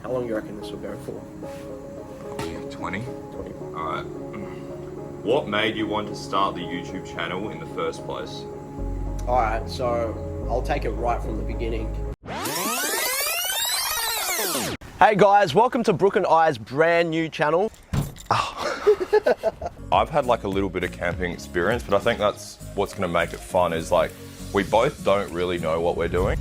How long do you reckon this will go for? 20. 20. Alright. What made you want to start the YouTube channel in the first place? Alright, so I'll take it right from the beginning. Hey guys, welcome to Brooke and I's brand new channel. I've had like a little bit of camping experience, but I think that's what's going to make it fun is like we both don't really know what we're doing.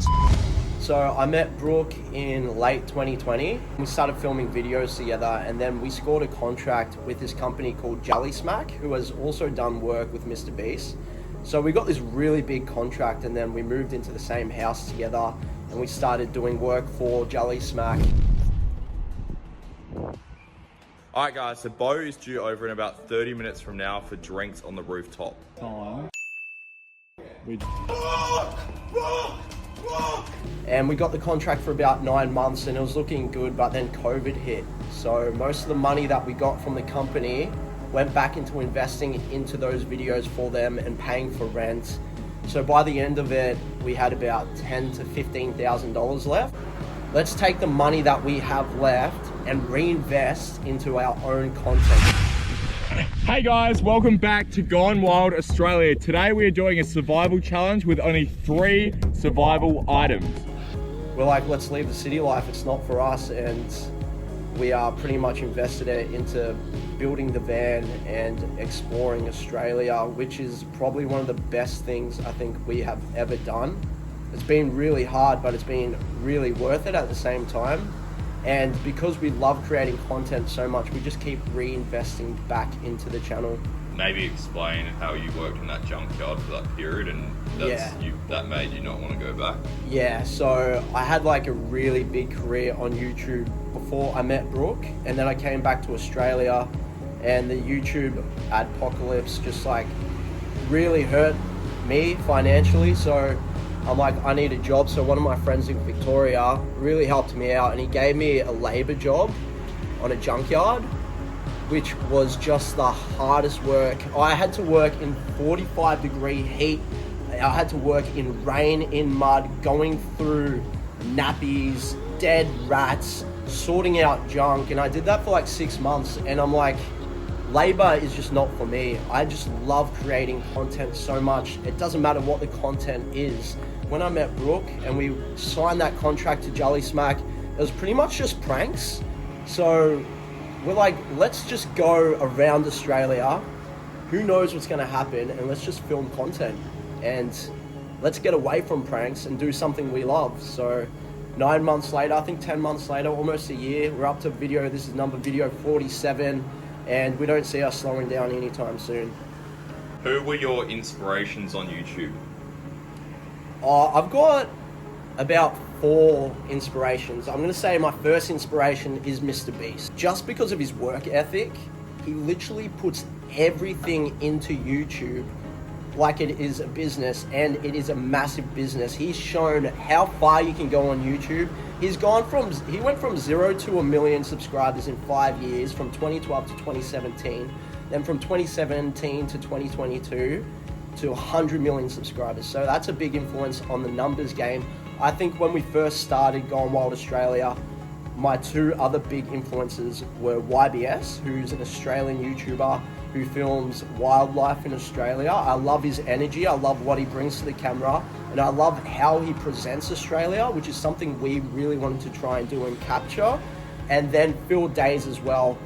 So I met Brooke in late 2020. We started filming videos together, and then we scored a contract with this company called Jelly Smack, who has also done work with Mr. Beast. So we got this really big contract, and then we moved into the same house together and we started doing work for Jelly Smack. Alright guys, so Beau is due over in about 30 minutes from now for drinks on the rooftop. And we got the contract for about 9 months and it was looking good, but then COVID hit. So most of the money that we got from the company went back into investing into those videos for them and paying for rent. So by the end of it, we had about $10,000 to $15,000 left. Let's take the money that we have left and reinvest into our own content. Hey guys, welcome back to Gone Wild Australia. Today we are doing a survival challenge with only 3 survival items. We're like, let's leave the city life, it's not for us, and we are pretty much invested it into building the van and exploring Australia, which is probably one of the best things I think we have ever done. It's been really hard, but it's been really worth it at the same time. And because we love creating content so much, we just keep reinvesting back into the channel. Maybe explain how you worked in that junkyard for that period and that made you not want to go back. Yeah, so I had like a really big career on YouTube before I met Brooke, and then I came back to Australia and the YouTube adpocalypse just like really hurt me financially. So I'm like, I need a job. So one of my friends in Victoria really helped me out and he gave me a labor job on a junkyard, which was just the hardest work. I had to work in 45-degree heat. I had to work in rain, in mud, going through nappies, dead rats, sorting out junk. And I did that for like 6 months. And I'm like, labor is just not for me. I just love creating content so much. It doesn't matter what the content is. When I met Brooke and we signed that contract to Jelly Smack, it was pretty much just pranks. So we're like, let's just go around Australia. Who knows what's gonna happen? And let's just film content. And let's get away from pranks and do something we love. So 9 months later, I think 10 months later, almost a year, we're up to video. This is video 47. And we don't see us slowing down anytime soon. Who were your inspirations on YouTube? I've got about 4 inspirations. I'm going to say my first inspiration is Mr. Beast. Just because of his work ethic, he literally puts everything into YouTube like it is a business, and it is a massive business. He's shown how far you can go on YouTube. He went from 0 to 1 million subscribers in 5 years, from 2012 to 2017, then from 2017 to 2022 to 100 million subscribers. So that's a big influence on the numbers game. I think when we first started Gone Wild Australia, my 2 other big influences were YBS, who's an Australian YouTuber who films wildlife in Australia. I love his energy, I love what he brings to the camera, and I love how he presents Australia, which is something we really wanted to try and do and capture. And then Phil Days as well.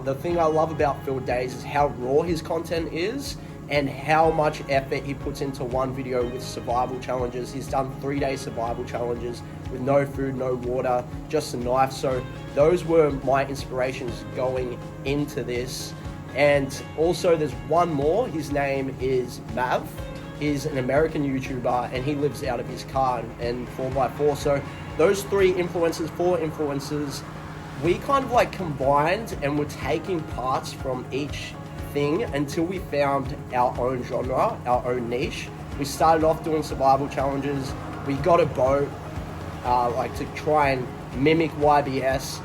The thing I love about Phil Days is how raw his content is and how much effort he puts into one video with survival challenges. He's done 3-day survival challenges with no food, no water, just a knife. So those were my inspirations going into this. And also there's one more, his name is Mav. He's an American YouTuber and he lives out of his car and 4x4. So those 4 influences, we kind of like combined and were taking parts from each thing until we found our own genre, our own niche. We started off doing survival challenges. We got a boat, like to try and mimic YBS.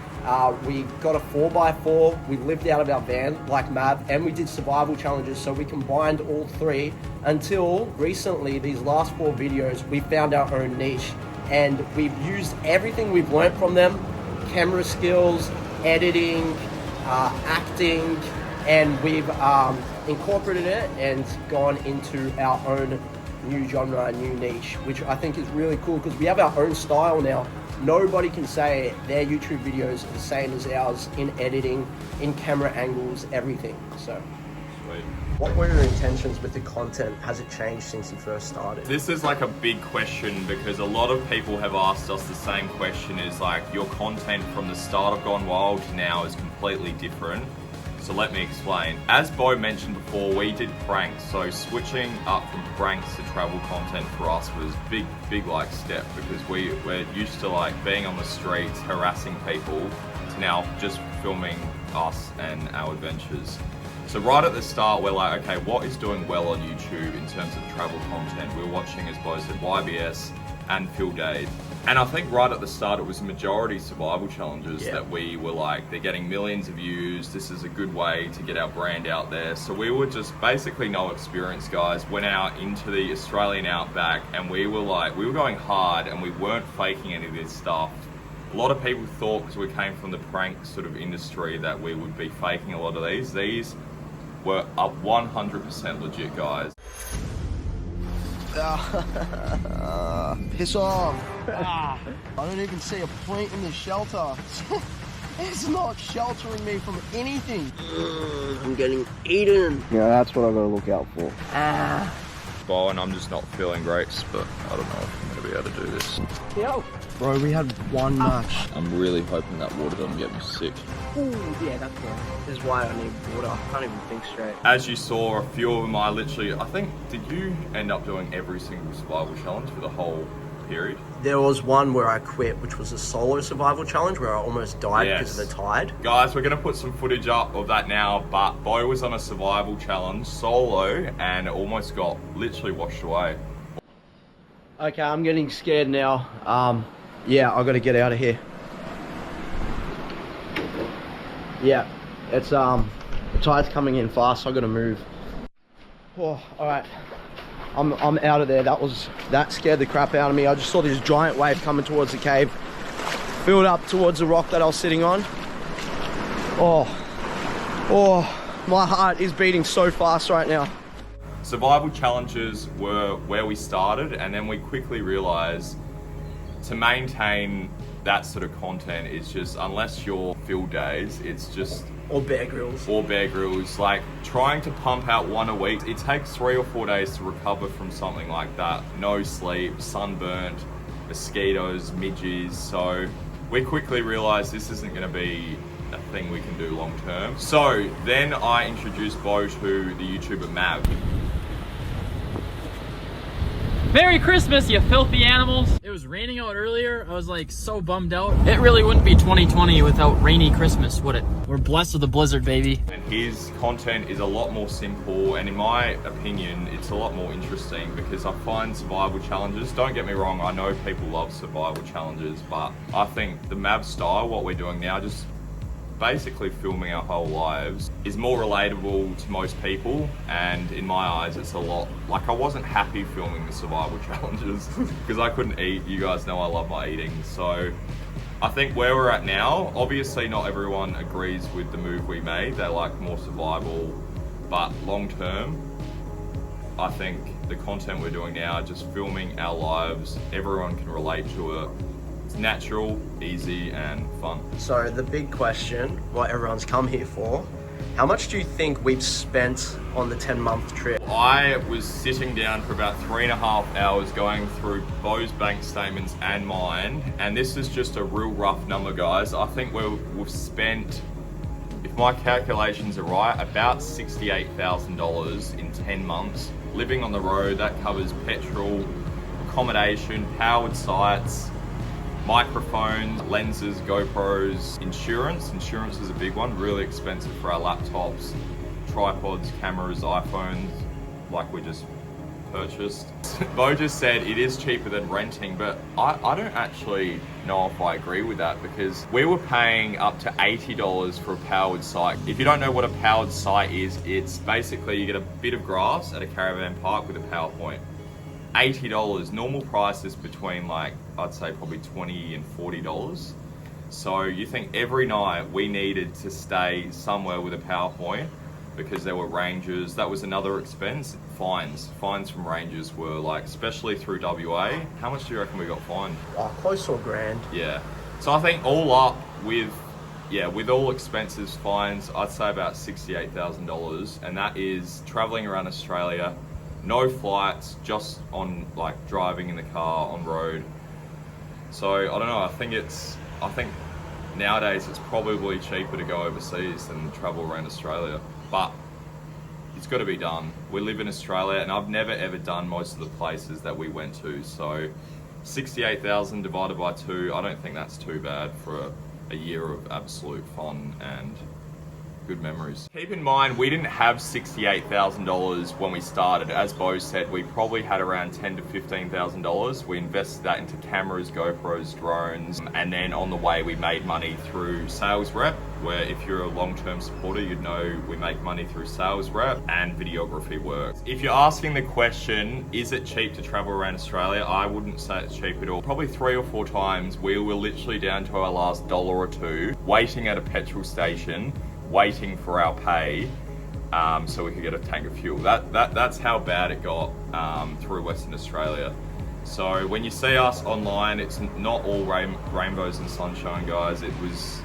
We got a 4x4, we lived out of our van like Mav, and we did survival challenges, so we combined all 3 until recently, these last 4 videos, we found our own niche and we've used everything we've learned from them, camera skills, editing, acting, and we've incorporated it and gone into our own new genre, new niche, which I think is really cool because we have our own style now. Nobody can say their YouTube videos are the same as ours in editing, in camera angles, everything. So, Sweet. what were your intentions with the content? Has it changed since you first started? This is like a big question because a lot of people have asked us the same question, is like your content from the start of Gone Wild to now is completely different. So let me explain. As Beau mentioned before, we did pranks. So switching up from pranks to travel content for us was big like step, because we're used to like being on the streets, harassing people, to now just filming us and our adventures. So right at the start, we're like, okay, what is doing well on YouTube in terms of travel content? We're watching, as Beau said, YBS and Phil Dade. And I think right at the start, it was majority survival challenges that we were like, they're getting millions of views. This is a good way to get our brand out there. So we were just basically no experience guys, went out into the Australian outback, and we were going hard and we weren't faking any of this stuff. A lot of people thought, because we came from the prank sort of industry, that we would be faking a lot of these. These were up 100% legit, guys. Piss off. I don't even see a point in the shelter. It's not sheltering me from anything. I'm getting eaten. Yeah, that's what I gotta look out for. Beau and I'm just not feeling great, but I don't know if I'm gonna be able to do this. Yo. Bro, we had one match. I'm really hoping that water doesn't get me sick. Ooh, yeah, that's right. This is why I need water. I can't even think straight. As you saw, a few of them I think, did you end up doing every single survival challenge for the whole period? There was one where I quit, which was a solo survival challenge where I almost died because of the tide. Guys, we're gonna put some footage up of that now, but Beau was on a survival challenge solo and almost got literally washed away. Okay, I'm getting scared now. Yeah, I gotta get out of here. Yeah, it's the tide's coming in fast, so I gotta move. Oh, alright. I'm out of there. That scared the crap out of me. I just saw this giant wave coming towards the cave. Filled up towards the rock that I was sitting on. Oh, my heart is beating so fast right now. Survival challenges were where we started, and then we quickly realized to maintain that sort of content, it's just, unless you're field days, it's just... Or Bear Grylls. Or Bear Grylls. Like, trying to pump out one a week, it takes 3 or 4 days to recover from something like that. No sleep, sunburnt, mosquitoes, midges. So we quickly realized this isn't gonna be a thing we can do long term. So then I introduced Beau to the YouTuber Mav. Merry Christmas, you filthy animals. It was raining out earlier. I was like so bummed out. It really wouldn't be 2020 without rainy Christmas, would it? We're blessed with a blizzard, baby. And his content is a lot more simple, and in my opinion, it's a lot more interesting, because I find survival challenges, don't get me wrong, I know people love survival challenges, but I think the Mav style, what we're doing now, just basically filming our whole lives, is more relatable to most people. And in my eyes, it's a lot, like, I wasn't happy filming the survival challenges because I couldn't eat. You guys know I love my eating. So I think where we're at now, obviously not everyone agrees with the move we made. They like more survival, but long term, I think the content we're doing now, just filming our lives, everyone can relate to it. It's natural, easy, and fun. So the big question, what everyone's come here for, how much do you think we've spent on the 10-month trip? I was sitting down for about 3.5 hours going through Beau's bank statements and mine, and this is just a real rough number, guys. I think we've spent, if my calculations are right, about $68,000 in 10 months. Living on the road, that covers petrol, accommodation, powered sites, microphones, lenses, GoPros, insurance. Insurance is a big one, really expensive for our laptops, tripods, cameras, iPhones, like we just purchased. Beau just said it is cheaper than renting, but I don't actually know if I agree with that, because we were paying up to $80 for a powered site. If you don't know what a powered site is, it's basically you get a bit of grass at a caravan park with a PowerPoint. $80. Normal price is between, like, I'd say probably $20 and $40. So you think every night we needed to stay somewhere with a PowerPoint because there were rangers. That was another expense. Fines from rangers were like, especially through WA. How much do you reckon we got fined? Close to $1,000. Yeah. So I think all up with all expenses, fines, I'd say about $68,000, and that is traveling around Australia, no flights, just on like driving in the car on road. So I don't know. I think nowadays it's probably cheaper to go overseas than travel around Australia, but it's got to be done. We live in Australia, and I've never ever done most of the places that we went to. So 68,000 divided by 2, I don't think that's too bad for a year of absolute fun and good memories. Keep in mind, we didn't have $68,000 when we started. As Beau said, we probably had around $10,000 to $15,000. We invested that into cameras, GoPros, drones, and then on the way we made money through sales rep, where if you're a long-term supporter, you'd know we make money through sales rep and videography work. If you're asking the question, is it cheap to travel around Australia? I wouldn't say it's cheap at all. Probably 3 or 4 times we were literally down to our last $1 or $2, waiting at a petrol station, waiting for our pay so we could get a tank of fuel. That's how bad it got through Western Australia. So when you see us online, it's not all rainbows and sunshine, guys. It was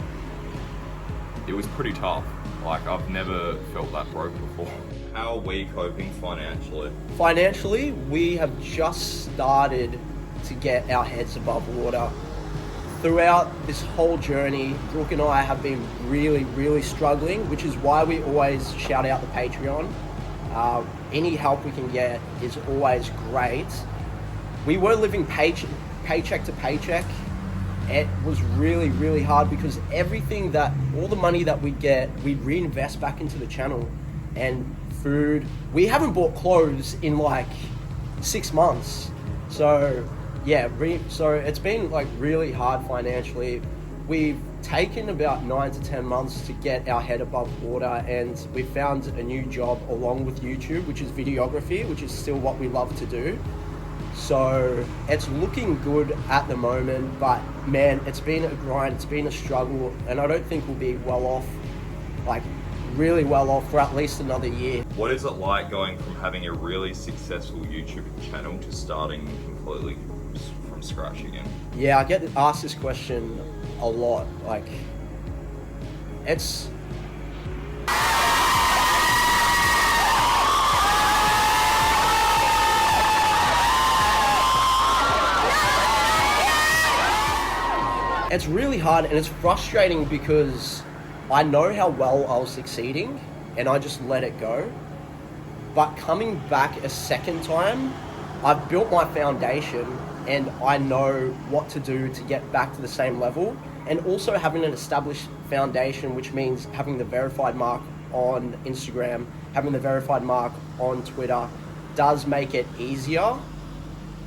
pretty tough. Like, I've never felt that broke before. How are we coping financially? Financially, we have just started to get our heads above water. Throughout this whole journey, Brooke and I have been really, really struggling, which is why we always shout out the Patreon. Any help we can get is always great. We were living paycheck to paycheck. It was really, really hard because all the money that we'd get, we'd reinvest back into the channel and food. We haven't bought clothes in like 6 months. So yeah, so it's been like really hard financially. We've taken about 9 to 10 months to get our head above water, and we found a new job along with YouTube, which is videography, which is still what we love to do. So it's looking good at the moment, but man, it's been a grind, it's been a struggle, and I don't think we'll be well off, like really well off, for at least another year. What is it like going from having a really successful YouTube channel to starting completely from scratch again? Yeah, I get asked this question a lot. Like, it's really hard, and it's frustrating because I know how well I was succeeding and I just let it go. But coming back a second time, I've built my foundation and I know what to do to get back to the same level. And also having an established foundation, which means having the verified mark on Instagram, having the verified mark on Twitter, does make it easier.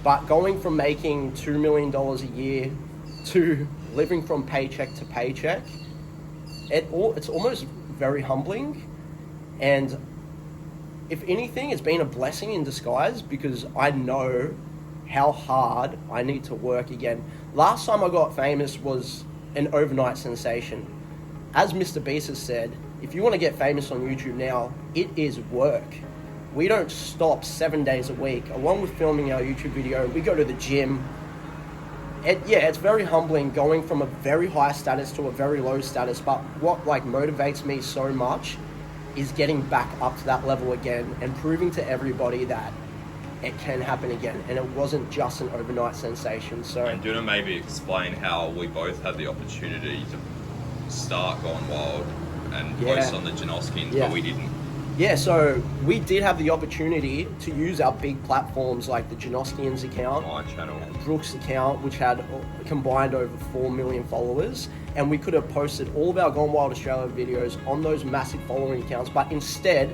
But going from making $2 million a year to living from paycheck to paycheck, it's almost very humbling. And if anything, it's been a blessing in disguise because I know how hard I need to work again. Last time I got famous was an overnight sensation. As Mr. Beast has said, if you want to get famous on YouTube now, it is work. We don't stop 7 days a week. Along with filming our YouTube video, we go to the gym. It's very humbling going from a very high status to a very low status, but what motivates me so much is getting back up to that level again and proving to everybody that it can happen again, and it wasn't just an overnight sensation. So, and do you want to maybe explain how we both had the opportunity to start Gone Wild and post on the Janoskians, but we didn't? Yeah, so we did have the opportunity to use our big platforms like the Janoskians account, my channel, Brooks account, which had combined over 4 million followers, and we could have posted all of our Gone Wild Australia videos on those massive following accounts, but instead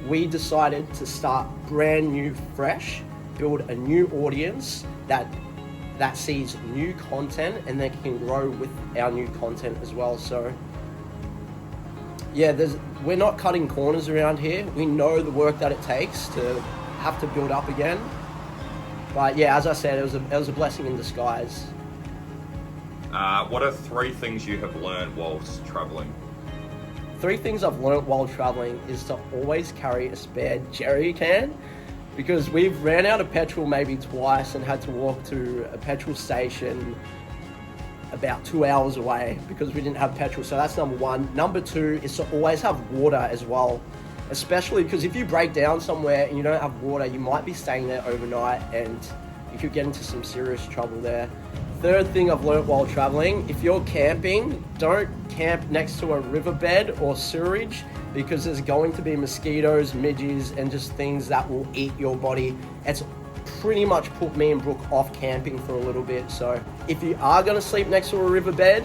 we decided to start brand new, fresh, build a new audience that sees new content and then can grow with our new content as well. So yeah, we're not cutting corners around here. We know the work that it takes to have to build up again. But yeah, as I said, it was a blessing in disguise. What are 3 things you have learned whilst traveling? 3 things I've learnt while traveling is to always carry a spare jerry can, because we've ran out of petrol maybe twice and had to walk to a petrol station about 2 hours away because we didn't have petrol. So that's number 1. Number 2 is to always have water as well, especially because if you break down somewhere and you don't have water, you might be staying there overnight and you could get into some serious trouble there. Third thing I've learnt while traveling, if you're camping, don't camp next to a riverbed or sewerage, because there's going to be mosquitoes, midges, and just things that will eat your body. It's pretty much put me and Brooke off camping for a little bit. So if you are going to sleep next to a riverbed,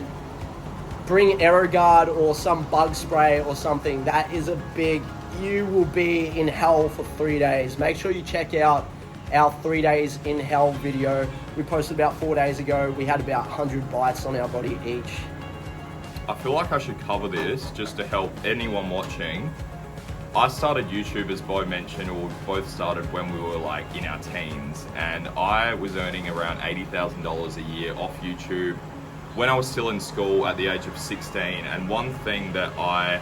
bring AeroGuard or some bug spray or something. That is a big, you will be in hell for 3 days. Make sure you check out our 3 days in hell video. We posted about 4 days ago. We had about 100 bites on our body each. I feel like I should cover this just to help anyone watching. I started YouTube, as Beau mentioned, or we both started when we were like in our teens, and I was earning around $80,000 a year off YouTube when I was still in school at the age of 16. And one thing that I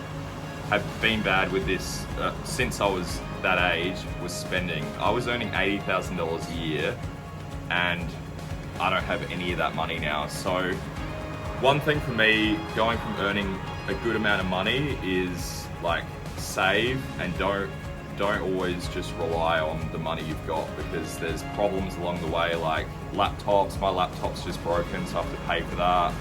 have been bad with this since I was that age was spending. I was earning $80,000 a year and I don't have any of that money now. So one thing for me, going from earning a good amount of money, is like save and don't always just rely on the money you've got, because there's problems along the way, like laptops. My laptop's just broken, so I have to pay for that.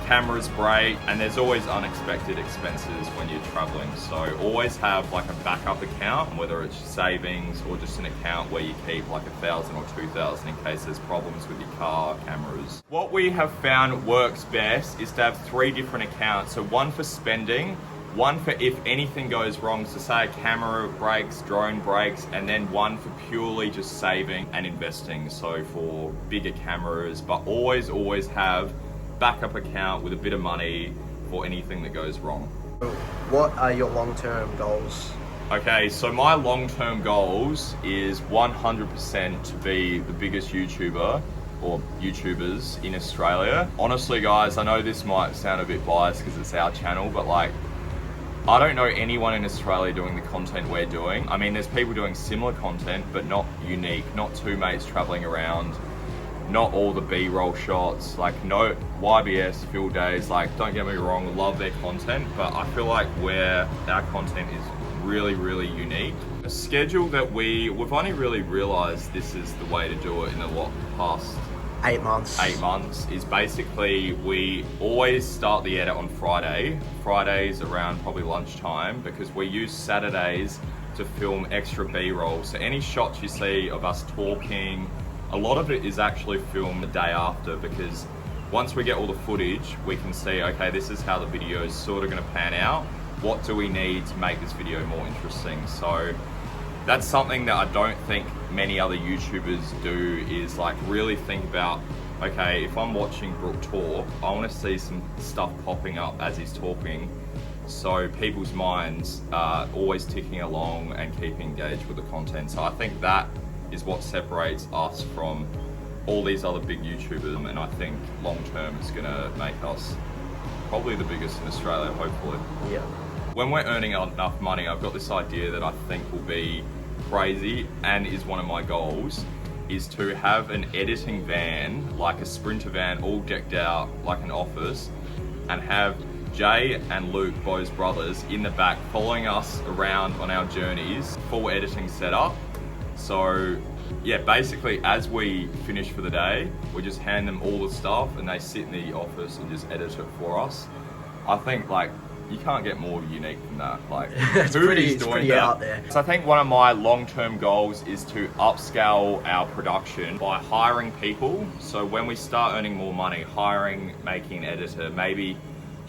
Cameras break, and there's always unexpected expenses when you're traveling. So always have like a backup account, whether it's savings or just an account where you keep like 1,000 or 2,000 in case there's problems with your car, cameras. What we have found works best is to have 3 different accounts. So one for spending, one for if anything goes wrong, so say a camera breaks, drone breaks, and then one for purely just saving and investing, so for bigger cameras. But always have backup account with a bit of money for anything that goes wrong. What are your long-term goals? Okay, so my long-term goals is 100% to be the biggest YouTuber or YouTubers in Australia. Honestly guys, I know this might sound a bit biased because it's our channel, but like, I don't know anyone in Australia doing the content we're doing. I mean, there's people doing similar content, but not unique, not 2 mates traveling around, not all the B-roll shots, like no YBS field days. Like, don't get me wrong, love their content, but I feel like our content is really unique. A schedule that we've only really realized this is the way to do it in the past 8 months. 8 months is basically we always start the edit on Fridays around probably lunchtime, because we use Saturdays to film extra B-roll. So any shots you see of us talking, a lot of it is actually filmed the day after, because once we get all the footage, we can see, okay, this is how the video is sort of going to pan out. What do we need to make this video more interesting? So that's something that I don't think many other YouTubers do, is like really think about, okay, if I'm watching Brooke talk, I want to see some stuff popping up as he's talking, so people's minds are always ticking along and keeping engaged with the content. So I think that is what separates us from all these other big YouTubers, and I think long term is going to make us probably the biggest in Australia, hopefully. Yeah. When we're earning enough money, I've got this idea that I think will be crazy and is one of my goals, is to have an editing van, like a Sprinter van, all decked out like an office, and have Jay and Luke, Beau's brothers, in the back following us around on our journeys, full editing setup. So yeah, basically as we finish for the day, we just hand them all the stuff and they sit in the office and just edit it for us. I think like you can't get more unique than that. Like it's pretty out there. So I think one of my long-term goals is to upscale our production by hiring people. So when we start earning more money, making an editor, maybe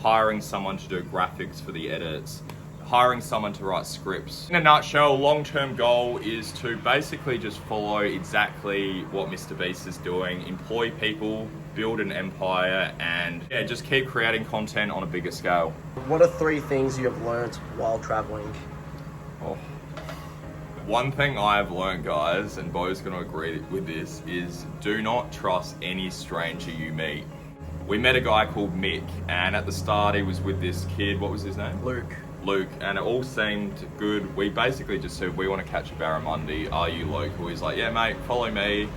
hiring someone to do graphics for the edits, hiring someone to write scripts. In a nutshell, long-term goal is to basically just follow exactly what Mr. Beast is doing, employ people, build an empire, and yeah, just keep creating content on a bigger scale. What are 3 things you have learnt while traveling? Oh. One thing I have learned, guys, and Beau's going to agree with this, is do not trust any stranger you meet. we met a guy called Mick, and at the start he was with this kid. What was his name? Luke, and it all seemed good. We basically just said, we want to catch a barramundi. Are you local? He's like, yeah, mate, follow me.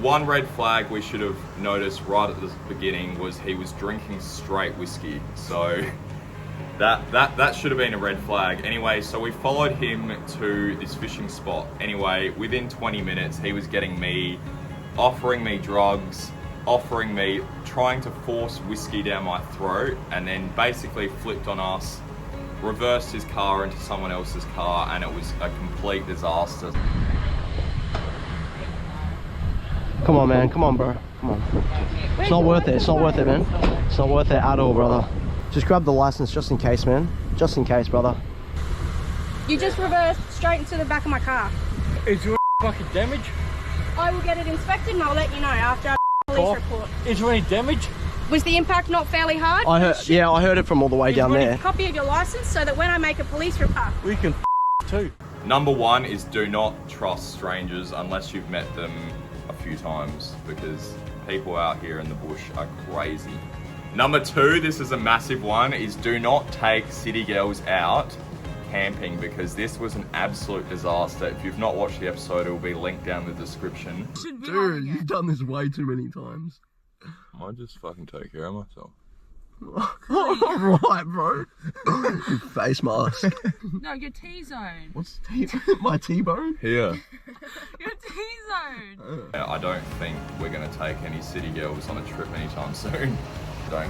One red flag we should have noticed right at the beginning was he was drinking straight whiskey. So that should have been a red flag. Anyway, so we followed him to this fishing spot. Anyway, within 20 minutes, he was getting me, offering me drugs, trying to force whiskey down my throat, and then basically flipped on us, reversed his car into someone else's car, and it was a complete disaster. Come on, man. Come on, bro. Come on. It's not worth it. It's not worth it, man. It's not worth it at all, brother. Just grab the license just in case, man. Just in case, brother. You just reversed straight into the back of my car. Is there fucking damage? I will get it inspected and I'll let you know after our police report. Is there any damage? Was the impact not fairly hard? I heard it from all the way down there. A copy of your license so that when I make a police report. We can too. Number one is do not trust strangers unless you've met them a few times, because people out here in the bush are crazy. Number two, this is a massive one, is do not take city girls out camping, because this was an absolute disaster. If you've not watched the episode, it will be linked down in the description. Dude, you've done this way too many times. I just fucking take care of myself. Alright, bro. Face mask. No, your T-zone. What's my T-bone? Here. Your T-zone. I don't think we're gonna take any city girls on a trip anytime soon. Don't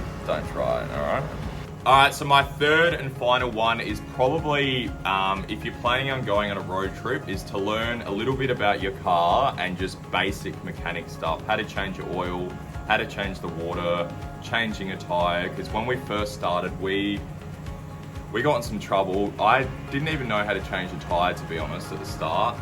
try it, alright? Alright, so my third and final one is probably, if you're planning on going on a road trip, is to learn a little bit about your car and just basic mechanic stuff. How to change your oil, how to change the water, changing a tire, because when we first started, we got in some trouble. I didn't even know how to change a tire, to be honest, at the start.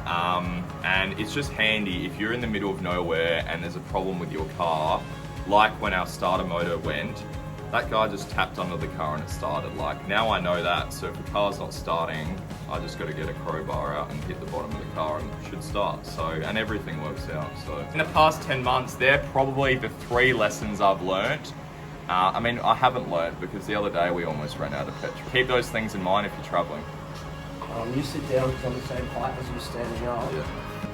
And it's just handy if you're in the middle of nowhere and there's a problem with your car, like when our starter motor went, that guy just tapped under the car and it started. Like, now I know that, so if the car's not starting, I just got to get a crowbar out and hit the bottom of the car and it should start. So, and everything works out. So in the past 10 months, they're probably the 3 lessons I've learnt. I mean, I haven't learnt because the other day we almost ran out of petrol. Keep those things in mind if you're traveling. You sit down because I'm the same height as you standing up. Yeah.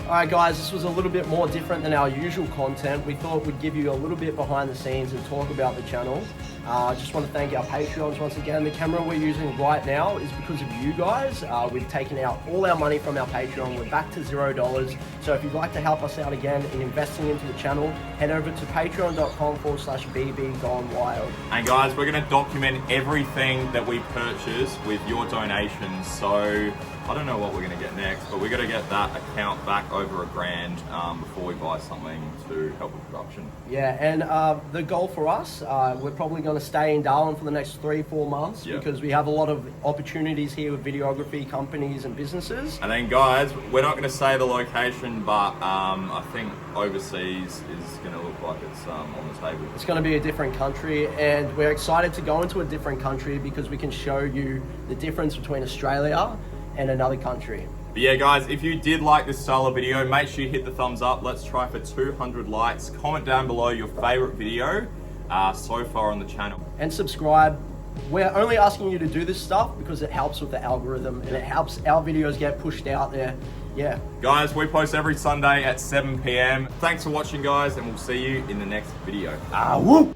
Alright guys, this was a little bit more different than our usual content. We thought we'd give you a little bit behind the scenes and talk about the channel. I just want to thank our Patreons once again. The camera we're using right now is because of you guys. We've taken out all our money from our Patreon. We're back to $0. So if you'd like to help us out again in investing into the channel, head over to patreon.com/bbgonewild. And guys, we're going to document everything that we purchase with your donations. So I don't know what we're going to get next, but we're going to get that account back over $1,000 before we buy something to help with production. Yeah, and the goal for us, we're probably going to stay in Darwin for the next 3-4 months because we have a lot of opportunities here with videography companies and businesses. And then guys, we're not going to say the location, but I think overseas is going to look like it's on the table. It's going to be a different country, and we're excited to go into a different country because we can show you the difference between Australia and another country. But yeah guys, if you did like this style of video, make sure you hit the thumbs up. Let's try for 200 likes. Comment down below your favorite video so far on the channel. And subscribe. We're only asking you to do this stuff because it helps with the algorithm and it helps our videos get pushed out there. Yeah. Guys, we post every Sunday at 7 PM. Thanks for watching guys, and we'll see you in the next video. Woo!